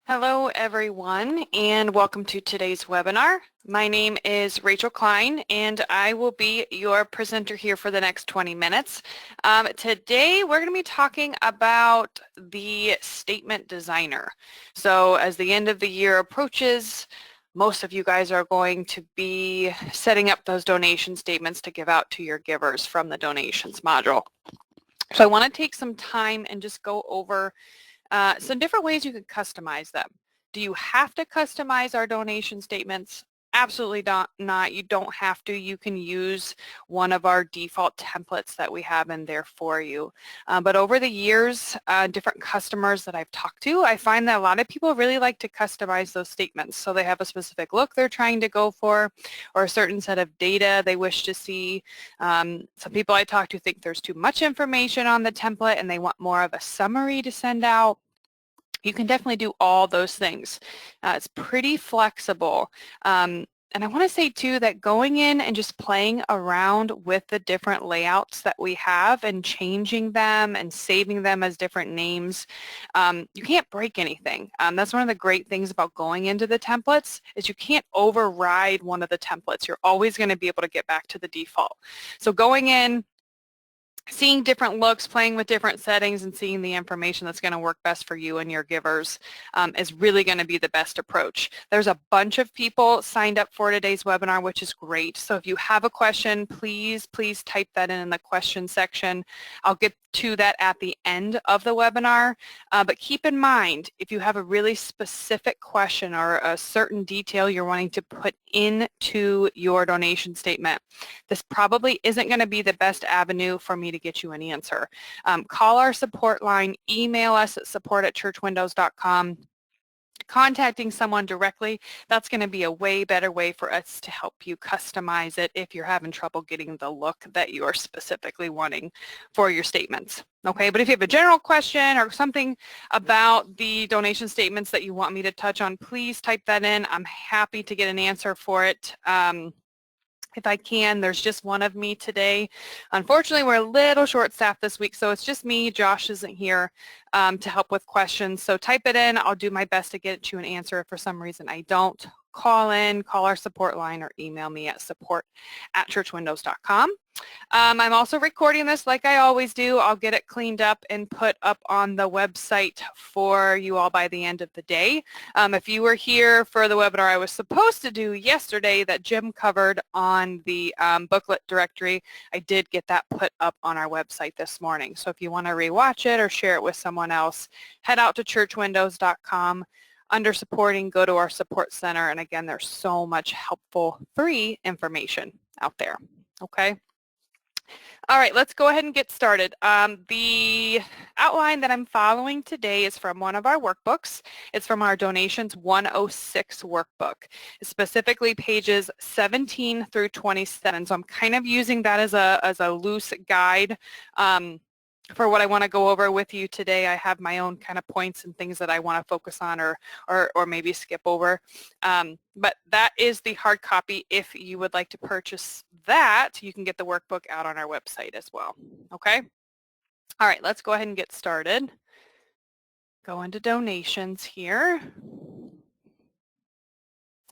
Hello everyone and welcome to today's webinar. My name is Rachel Klein and I will be your presenter here for the next 20 minutes. Today we're going to be talking about the statement designer. So as the end of the year approaches, most of you guys are going to be setting up those donation statements to give out to your givers from the donations module. So I want to take some time and just go over some different ways you can customize them. Do you have to customize our donation statements? Absolutely not. You don't have to. You can use one of our default templates that we have in there for you. But over the years, different customers that I've talked to, I find that a lot of people really like to customize those statements. So they have a specific look they're trying to go for or a certain set of data they wish to see. Some people I talk to think there's too much information on the template and they want more of a summary to send out. You can definitely do all those things. It's pretty flexible. And I want to say too that going in and just playing around with the different layouts that we have and changing them and saving them as different names, you can't break anything. That's one of the great things about going into the templates is you can't override one of the templates. You're always going to be able to get back to the default. So going in, seeing different looks, playing with different settings, and seeing the information that's going to work best for you and your givers is really going to be the best approach. There's a bunch of people signed up for today's webinar, which is great. So if you have a question, please type that in the question section. I'll get to that at the end of the webinar, but keep in mind, if you have a really specific question or a certain detail you're wanting to put into your donation statement, this probably isn't going to be the best avenue for me to get you an answer. Call our support line, email us at support@churchwindows.com. Contacting someone directly, that's going to be a way better way for us to help you customize it if you're having trouble getting the look that you're specifically wanting for your statements. Okay, but if you have a general question or something about the donation statements that you want me to touch on, please type that in. I'm happy to get an answer for it. If I can. There's just one of me today. Unfortunately, we're a little short-staffed this week, so it's just me. Josh isn't here to help with questions. So type it in. I'll do my best to get you an answer. If for some reason I don't, call our support line, or email me at support@churchwindows.com. I'm also recording this like I always do. I'll get it cleaned up and put up on the website for you all by the end of the day. If you were here for the webinar I was supposed to do yesterday that Jim covered on the Booklet Directory, I did get that put up on our website this morning. So if you want to rewatch it or share it with someone else, head out to churchwindows.com. Under supporting, go to our support center, and again, there's so much helpful free information out there. Okay. All right, let's go ahead and get started. The outline that I'm following today is from one of our workbooks. It's from our Donations 106 workbook, specifically pages 17 through 27. So I'm kind of using that as a loose guide for what I want to go over with you today. I have my own kind of points and things that I want to focus on or maybe skip over. But that is the hard copy. If you would like to purchase that, you can get the workbook out on our website as well. Okay? All right, let's go ahead and get started. Go into donations here.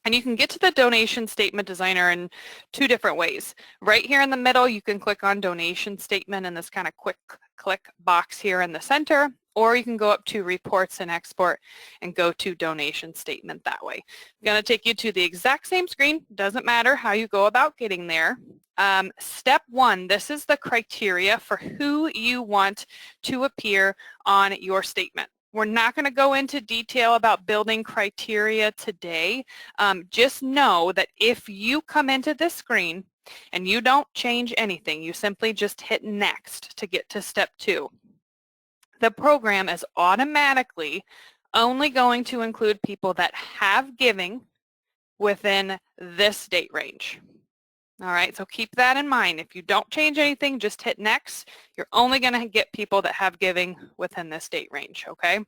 And you can get to the donation statement designer in two different ways. Right here in the middle, you can click on donation statement in this kind of quick click box here in the center, or you can go up to reports and export and go to donation statement that way. I'm going to take you to the exact same screen. Doesn't matter how you go about getting there. Step one, this is the criteria for who you want to appear on your statement. We're not going to go into detail about building criteria today. Just know that if you come into this screen and you don't change anything, you simply just hit next to get to step two. The program is automatically only going to include people that have giving within this date range. All right, so keep that in mind. If you don't change anything, just hit next. You're only going to get people that have giving within this date range, okay?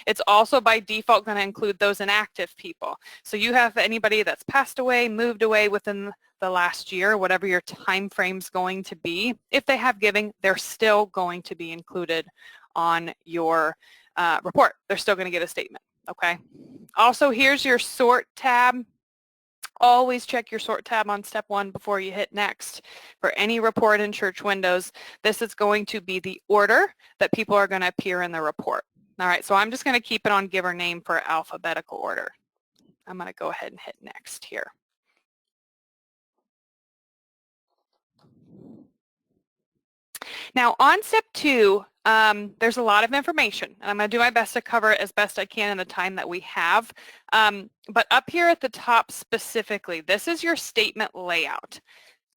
It's also by default going to include those inactive people. So you have anybody that's passed away, moved away within the last year, whatever your time frame's going to be. If they have giving, they're still going to be included on your report. They're still going to get a statement, okay? Also, here's your sort tab. Always check your sort tab on step 1 before you hit next. For any report in church windows, this is going to be the order that people are going to appear in the report. All right, so I'm just going to keep it on giver name for alphabetical order. I'm going to go ahead and hit next here. Now on step 2, there's a lot of information, and I'm going to do my best to cover it as best I can in the time that we have. But up here at the top specifically, this is your statement layout.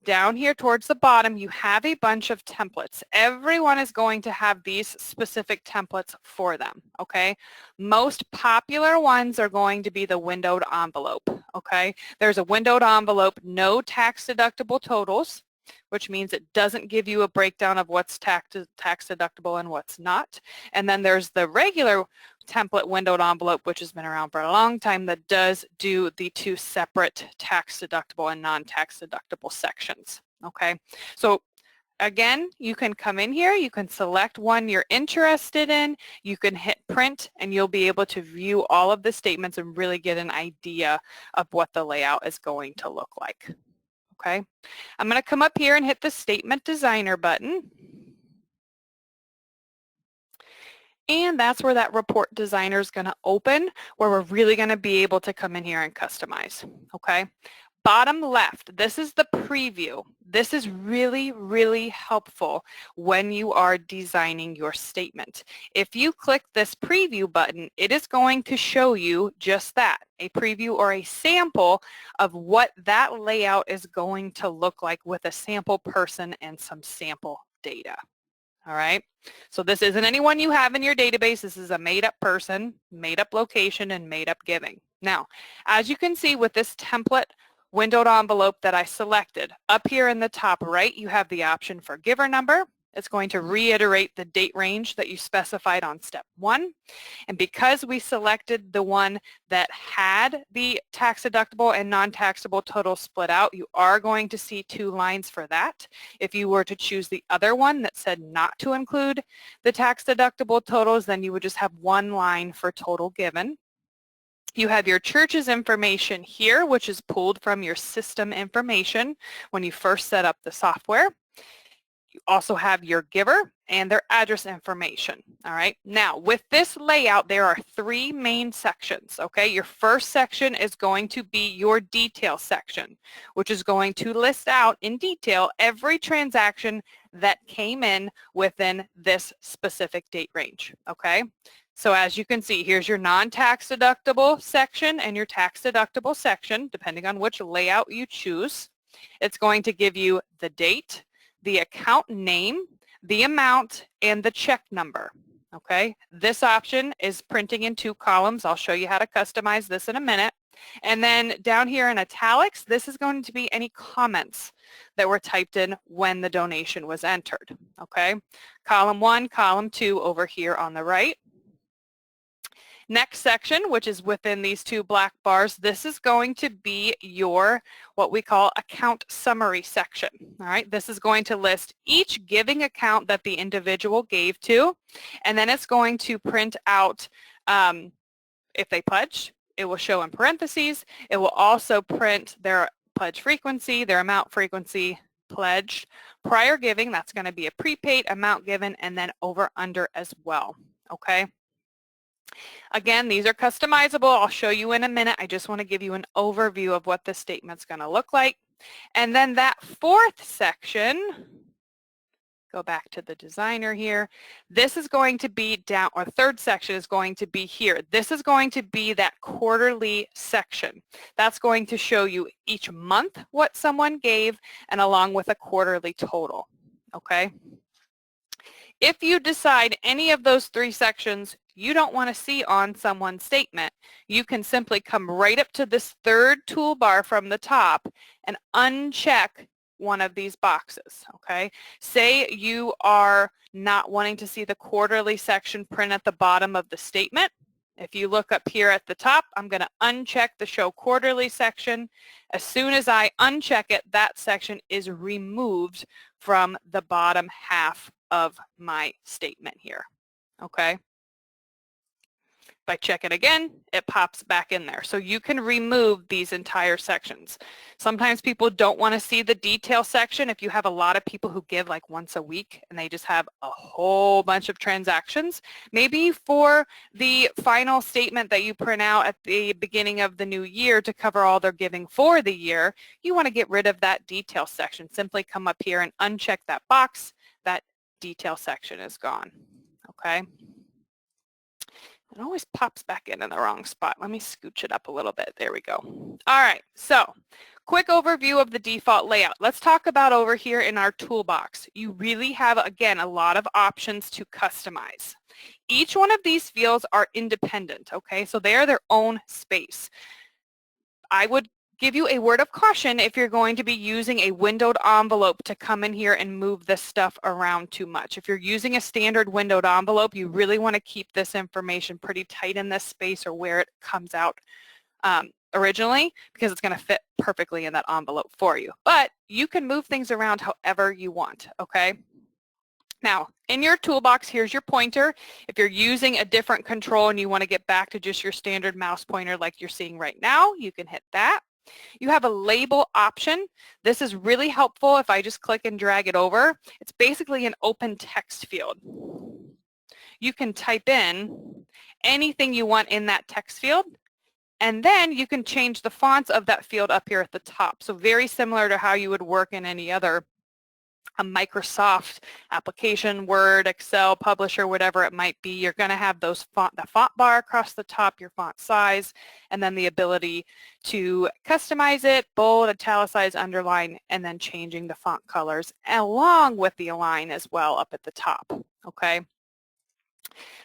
Down here towards the bottom, you have a bunch of templates. Everyone is going to have these specific templates for them, okay? Most popular ones are going to be the windowed envelope, okay? There's a windowed envelope, no tax deductible totals, which means it doesn't give you a breakdown of what's tax deductible and what's not. And then there's the regular template windowed envelope, which has been around for a long time, that does do the 2 separate tax deductible and non-tax deductible sections. Okay, so again, you can come in here, you can select one you're interested in, you can hit print, and you'll be able to view all of the statements and really get an idea of what the layout is going to look like. Okay, I'm going to come up here and hit the Statement Designer button. And that's where that report designer is going to open, where we're really going to be able to come in here and customize. Okay, bottom left, this is the preview. This is really, really helpful when you are designing your statement. If you click this preview button, it is going to show you just that, a preview or a sample of what that layout is going to look like with a sample person and some sample data. All right, so this isn't anyone you have in your database. This is a made-up person, made-up location, and made-up giving. Now, as you can see with this template windowed envelope that I selected, up here in the top right, you have the option for giver number. It's going to reiterate the date range that you specified on step 1. And because we selected the one that had the tax deductible and non-taxable total split out, you are going to see 2 lines for that. If you were to choose the other one that said not to include the tax deductible totals, then you would just have 1 line for total given. You have your church's information here, which is pulled from your system information when you first set up the software. You also have your giver and their address information. All right. Now, with this layout, there are 3 main sections. Okay. Your first section is going to be your detail section, which is going to list out in detail every transaction that came in within this specific date range. Okay. So as you can see, here's your non-tax deductible section and your tax deductible section, depending on which layout you choose. It's going to give you the date, the account name, the amount, and the check number. Okay, this option is printing in 2 columns. I'll show you how to customize this in a minute. And then down here in italics, this is going to be any comments that were typed in when the donation was entered. Okay, column 1, column 2 over here on the right. Next section, which is within these 2 black bars, this is going to be your what we call account summary section. All right, this is going to list each giving account that the individual gave to, and then it's going to print out if they pledged, it will show in parentheses. It will also print their pledge frequency, their amount frequency, pledged, prior giving, that's going to be a prepaid, amount given, and then over under as well. Okay. Again, these are customizable. I'll show you in a minute. I just want to give you an overview of what the statement's going to look like. And then that 4th section, go back to the designer here. This is going to be down, or 3rd section is going to be here. This is going to be that quarterly section. That's going to show you each month what someone gave and along with a quarterly total. Okay. If you decide any of those 3 sections you don't want to see on someone's statement, you can simply come right up to this 3rd toolbar from the top and uncheck one of these boxes. Okay, say you are not wanting to see the quarterly section print at the bottom of the statement. If you look up here at the top, I'm going to uncheck the show quarterly section. As soon as I uncheck it, that section is removed from the bottom half of my statement here. Okay. If I check it again, it pops back in there. So you can remove these entire sections. Sometimes people don't want to see the detail section. If you have a lot of people who give like once a week and they just have a whole bunch of transactions, maybe for the final statement that you print out at the beginning of the new year to cover all their giving for the year, you want to get rid of that detail section. Simply come up here and uncheck that box. That detail section is gone. Okay. It always pops back in the wrong spot. Let me scooch it up a little bit. There we go. All right, so quick overview of the default layout. Let's talk about over here in our toolbox. You really have, again, a lot of options to customize. Each one of these fields are independent, okay? So they are their own space. I would give you a word of caution if you're going to be using a windowed envelope to come in here and move this stuff around too much. If you're using a standard windowed envelope, you really want to keep this information pretty tight in this space or where it comes out originally, because it's going to fit perfectly in that envelope for you. But you can move things around however you want, okay? Now, in your toolbox, here's your pointer. If you're using a different control and you want to get back to just your standard mouse pointer like you're seeing right now, you can hit that. You have a label option. This is really helpful if I just click and drag it over. It's basically an open text field. You can type in anything you want in that text field, and then you can change the fonts of that field up here at the top. So very similar to how you would work in any other a Microsoft application, Word, Excel, Publisher, whatever it might be. You're going to have those the font bar across the top, your font size, and then the ability to customize it, bold, italicize, underline, and then changing the font colors along with the align as well up at the top. Okay.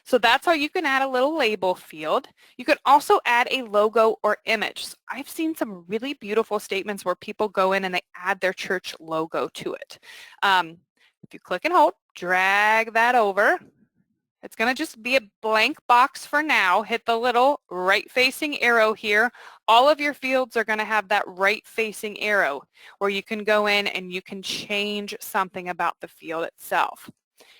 So that's how you can add a little label field. You can also add a logo or image. So I've seen some really beautiful statements where people go in and they add their church logo to it. If you click and hold, drag that over. It's going to just be a blank box for now. Hit the little right-facing arrow here. All of your fields are going to have that right-facing arrow where you can go in and you can change something about the field itself.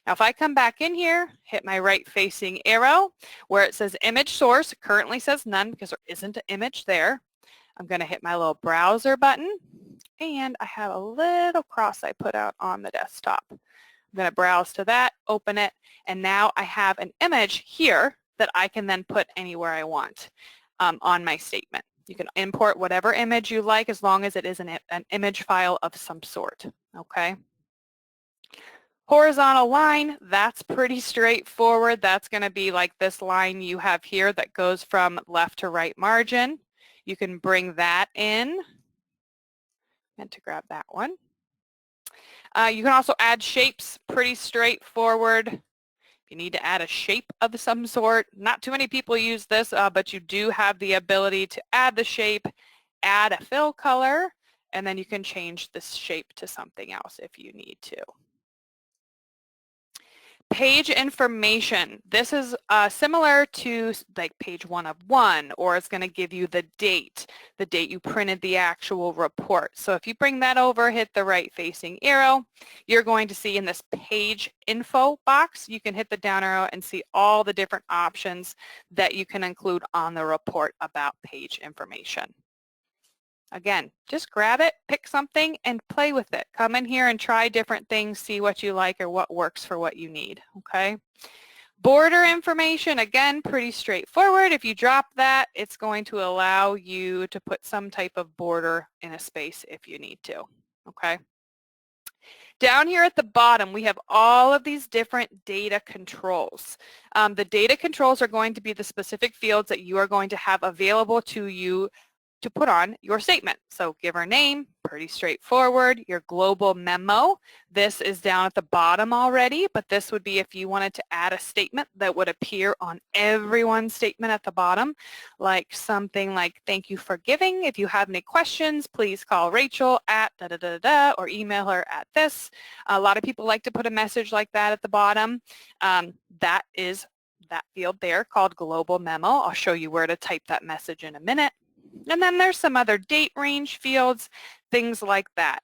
Now if I come back in here, hit my right-facing arrow where it says image source, it currently says none because there isn't an image there. I'm going to hit my little browser button, and I have a little cross I put out on the desktop. I'm going to browse to that, open it, and now I have an image here that I can then put anywhere I want on my statement. You can import whatever image you like as long as it is an image file of some sort, okay? Horizontal line, that's pretty straightforward. That's going to be like this line you have here that goes from left to right margin. You can bring that in. Meant to grab that one. You can also add shapes, pretty straightforward. If you need to add a shape of some sort, not too many people use this, but you do have the ability to add the shape, add a fill color, and then you can change this shape to something else if you need to. Page information. This is similar to like page 1 of 1, or it's going to give you the date you printed the actual report. So if you bring that over, hit the right-facing arrow, you're going to see in this page info box, you can hit the down arrow and see all the different options that you can include on the report about page information. Again, just grab it, pick something, and play with it. Come in here and try different things, see what you like or what works for what you need, okay? Border information, again, pretty straightforward. If you drop that, it's going to allow you to put some type of border in a space if you need to, okay? Down here at the bottom, we have all of these different data controls. The data controls are going to be the specific fields that you are going to have available to you to put on your statement. So giver name, pretty straightforward. Your global memo, this is down at the bottom already, but this would be if you wanted to add a statement that would appear on everyone's statement at the bottom, like something like, thank you for giving. If you have any questions, please call Rachel at da-da-da-da or email her at this. A lot of people like to put a message like that at the bottom. That is that field there called global memo. I'll show you where to type that message in a minute. And then there's some other date range fields, things like that.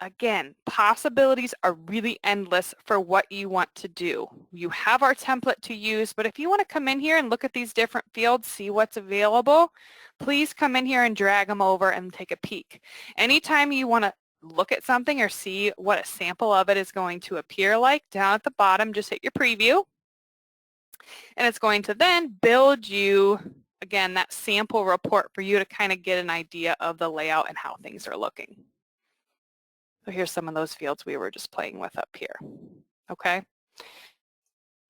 Again, possibilities are really endless for what you want to do. You have our template to use, but if you want to come in here and look at these different fields, see what's available, please come in here and drag them over and take a peek. Anytime you want to look at something or see what a sample of it is going to appear like, down at the bottom, just hit your preview, and it's going to then build you, again, that sample report for you to kind of get an idea of the layout and how things are looking. So here's some of those fields we were just playing with up here. Okay.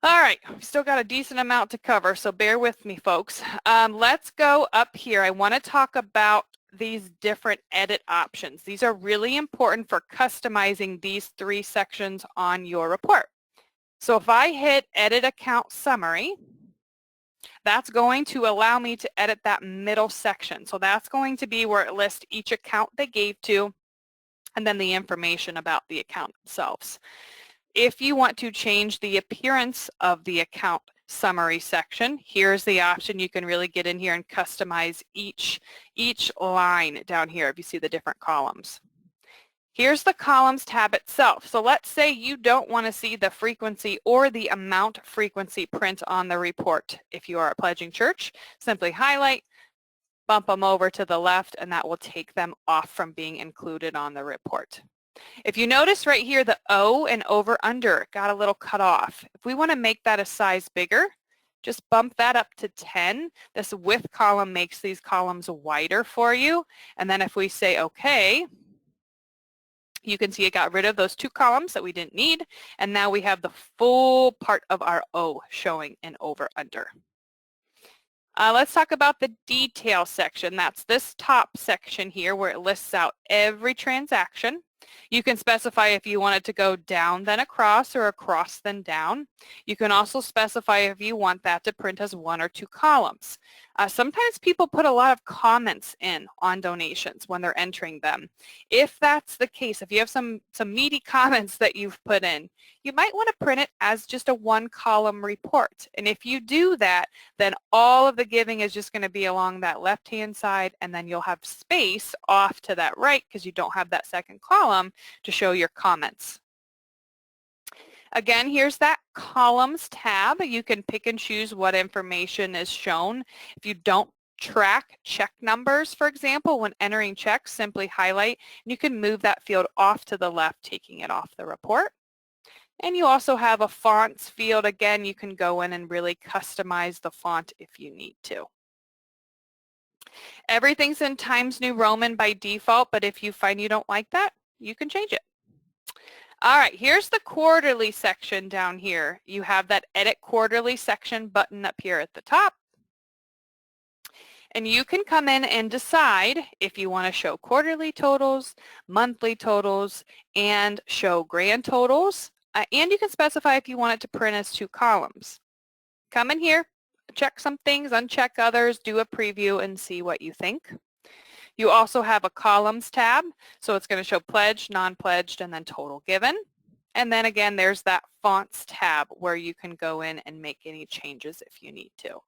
All right, we've still got a decent amount to cover, so bear with me, folks. Let's go up here. I want to talk about these different edit options. These are really important for customizing these 3 sections on your report. So if I hit Edit Account Summary, that's going to allow me to edit that middle section. So that's going to be where it lists each account they gave to, and then the information about the account themselves. If you want to change the appearance of the account summary section, here's the option. You can really get in here and customize each line down here if you see the different columns. Here's the columns tab itself. So let's say you don't want to see the frequency or the amount frequency print on the report. If you are a pledging church, simply highlight, bump them over to the left, and that will take them off from being included on the report. If you notice right here, the O and over under got a little cut off. If we want to make that a size bigger, just bump that up to 10. This width column makes these columns wider for you. And then if we say OK, you can see it got rid of those 2 columns that we didn't need. And now we have the full part of our O showing in over under. Let's talk about the detail section. That's this top section here where it lists out every transaction. You can specify if you want it to go down then across or across then down. You can also specify if you want that to print as 1 or 2 columns. Sometimes people put a lot of comments in on donations when they're entering them. If that's the case, if you have some meaty comments that you've put in, you might want to print it as just a 1-column report. And if you do that, then all of the giving is just going to be along that left-hand side, and then you'll have space off to that right because you don't have that second column to show your comments. Again, here's that columns tab. You can pick and choose what information is shown. If you don't track check numbers, for example, when entering checks, simply highlight, and you can move that field off to the left, taking it off the report. And you also have a fonts field. Again, you can go in and really customize the font if you need to. Everything's in Times New Roman by default, but if you find you don't like that, you can change it. All right, here's the quarterly section down here. You have that Edit Quarterly section button up here at the top. And you can come in and decide if you want to show quarterly totals, monthly totals, and show grand totals. And you can specify if you want it to print as 2 columns. Come in here, check some things, uncheck others, do a preview, and see what you think. You also have a columns tab, so it's going to show pledged, non-pledged, and then total given. And then again, there's that fonts tab where you can go in and make any changes if you need to.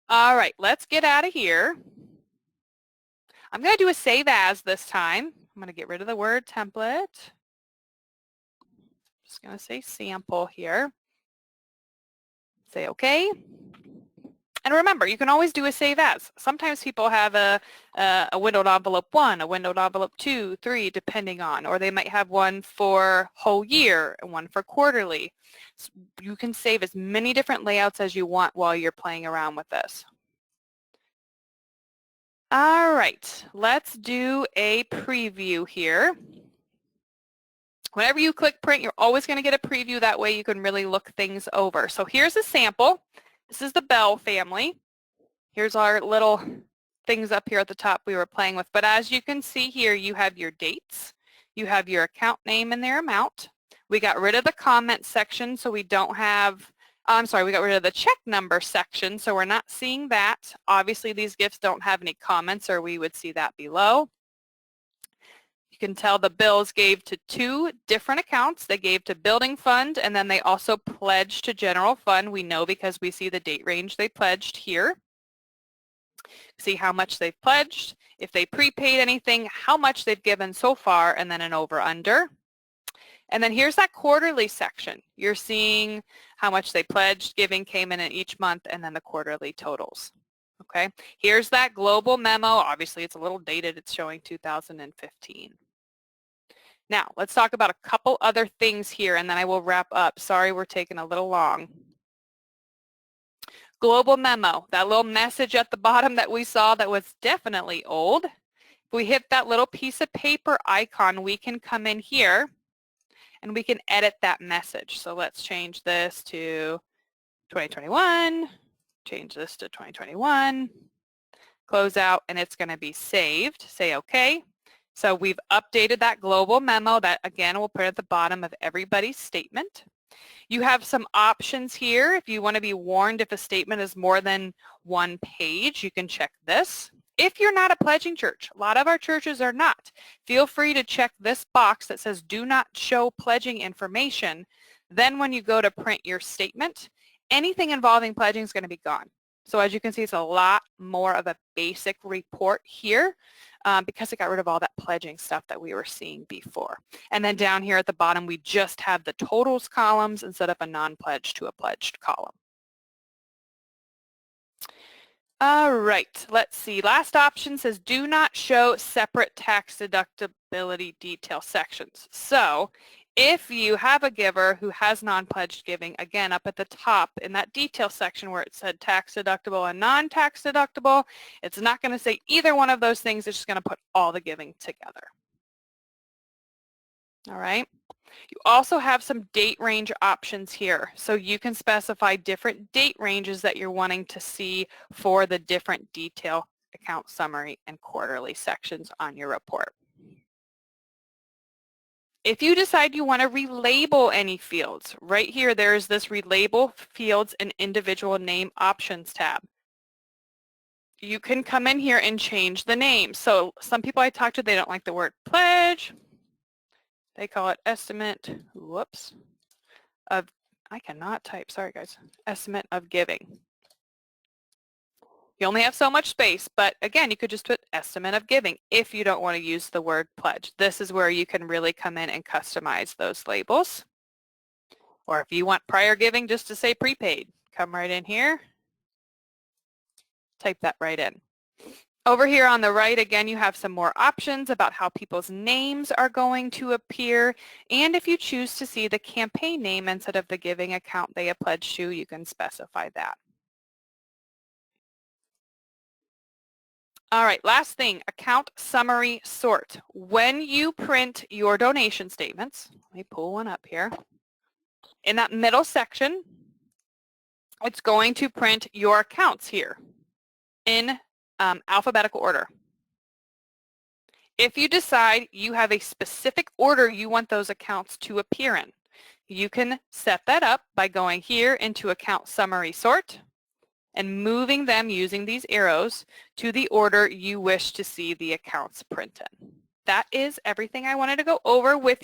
All right, let's get out of here. I'm going to do a save as this time. I'm going to get rid of the word template. Just going to say sample here. Say OK. And remember, you can always do a save as. Sometimes people have a windowed envelope 1, a windowed envelope 2, 3, depending on, or they might have one for whole year and one for quarterly. So you can save as many different layouts as you want while you're playing around with this. All right, let's do a preview here. Whenever you click print, you're always going to get a preview. That way you can really look things over. So here's a sample. This is the Bell family. Here's our little things up here at the top we were playing with. But as you can see here, you have your dates. You have your account name and their amount. We got rid of the comment section, so we don't have, I'm sorry, we got rid of the check number section, so we're not seeing that. Obviously, these gifts don't have any comments, or we would see that below. You can tell the bills gave to 2 different accounts. They gave to building fund, and then they also pledged to general fund. We know because we see the date range they pledged here. See how much they've pledged, if they prepaid anything, how much they've given so far, and then an over-under. And then here's that quarterly section. You're seeing how much they pledged, giving came in each month, and then the quarterly totals. Okay, here's that global memo. Obviously, it's a little dated. It's showing 2015. Now, let's talk about a couple other things here, and then I will wrap up. Sorry, we're taking a little long. Global memo, that little message at the bottom that we saw that was definitely old. If we hit that little piece of paper icon, we can come in here and we can edit that message. So let's change this to 2021, change this to 2021, close out, and it's going to be saved. Say OK. So we've updated that global memo that, again, we'll put at the bottom of everybody's statement. You have some options here. If you want to be warned if a statement is more than one page, you can check this. If you're not a pledging church, a lot of our churches are not, feel free to check this box that says do not show pledging information. Then when you go to print your statement, anything involving pledging is going to be gone. So as you can see, it's a lot more of a basic report here because it got rid of all that pledging stuff that we were seeing before. And then down here at the bottom, we just have the totals columns instead of a non-pledged to a pledged column. All right, let's see. Last option says do not show separate tax deductibility detail sections. So if you have a giver who has non-pledged giving, again, up at the top in that detail section where it said tax deductible and non-tax deductible, it's not going to say either one of those things. It's just going to put all the giving together. All right. You also have some date range options here. So you can specify different date ranges that you're wanting to see for the different detail, account summary, and quarterly sections on your report. If you decide you want to relabel any fields, right here there's this Relabel Fields and Individual Name Options tab. You can come in here and change the name. So some people I talk to, they don't like the word pledge. They call it estimate, whoops, of, I cannot type, sorry guys, estimate of giving. You only have so much space, but again, you could just put estimate of giving if you don't want to use the word pledge. This is where you can really come in and customize those labels. Or if you want prior giving just to say prepaid, come right in here, type that right in. Over here on the right, again, you have some more options about how people's names are going to appear. And if you choose to see the campaign name instead of the giving account they have pledged to, you can specify that. All right, last thing, account summary sort. When you print your donation statements, let me pull one up here. In that middle section, it's going to print your accounts here in alphabetical order. If you decide you have a specific order you want those accounts to appear in, you can set that up by going here into Account Summary Sort and moving them using these arrows to the order you wish to see the accounts print in. That is everything I wanted to go over with